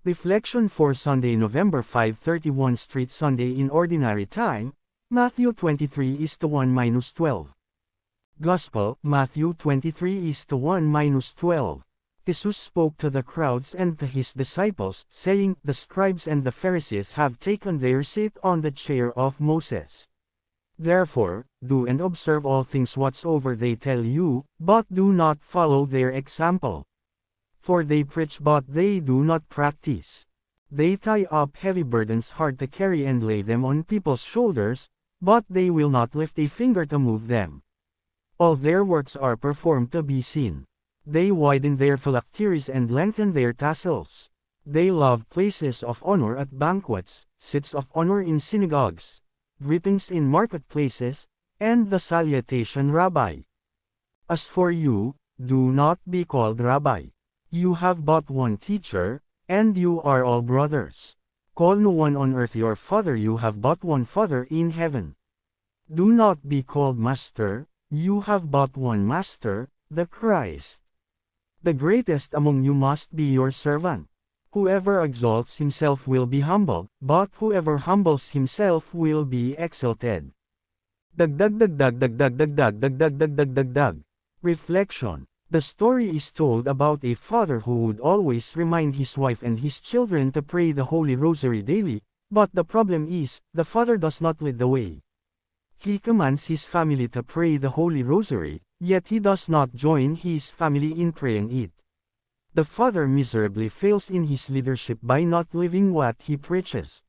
Reflection for Sunday, November 5, 31 Street Sunday in Ordinary Time, Matthew 23:1-12. Gospel, Matthew 23:1-12. Jesus spoke to the crowds and to his disciples, saying, "The scribes and the Pharisees have taken their seat on the chair of Moses. Therefore, do and observe all things whatsoever they tell you, but do not follow their example. For they preach but they do not practice. They tie up heavy burdens hard to carry and lay them on people's shoulders, but they will not lift a finger to move them. All their works are performed to be seen. They widen their phylacteries and lengthen their tassels. They love places of honor at banquets, seats of honor in synagogues, greetings in marketplaces, and the salutation Rabbi. As for you, do not be called Rabbi. You have but one teacher, and you are all brothers. Call no one on earth your father, you have but one Father in heaven. Do not be called Master, you have but one Master, the Christ. The greatest among you must be your servant. Whoever exalts himself will be humbled, but whoever humbles himself will be exalted." Reflection. The story is told about a father who would always remind his wife and his children to pray the Holy Rosary daily, but the problem is, the father does not lead the way. He commands his family to pray the Holy Rosary, yet he does not join his family in praying it. The father miserably fails in his leadership by not living what he preaches.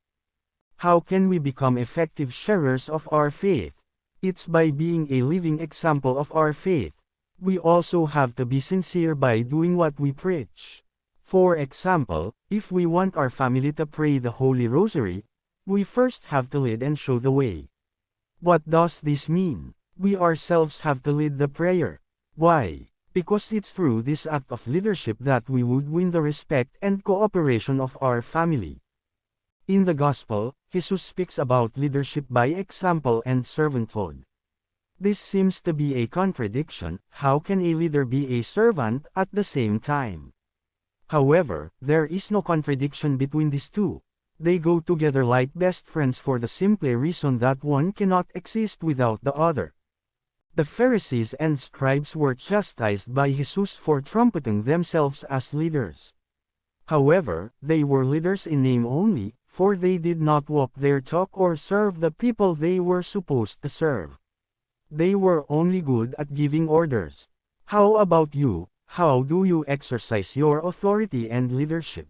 How can we become effective sharers of our faith? It's by being a living example of our faith. We also have to be sincere by doing what we preach. For example, if we want our family to pray the Holy Rosary, we first have to lead and show the way. What does this mean? We ourselves have to lead the prayer. Why? Because it's through this act of leadership that we would win the respect and cooperation of our family. In the Gospel, Jesus speaks about leadership by example and servanthood. This seems to be a contradiction. How can a leader be a servant at the same time? However, there is no contradiction between these two. They go together like best friends for the simple reason that one cannot exist without the other. The Pharisees and scribes were chastised by Jesus for trumpeting themselves as leaders. However, they were leaders in name only, for they did not walk their talk or serve the people they were supposed to serve. They were only good at giving orders. How about you? How do you exercise your authority and leadership?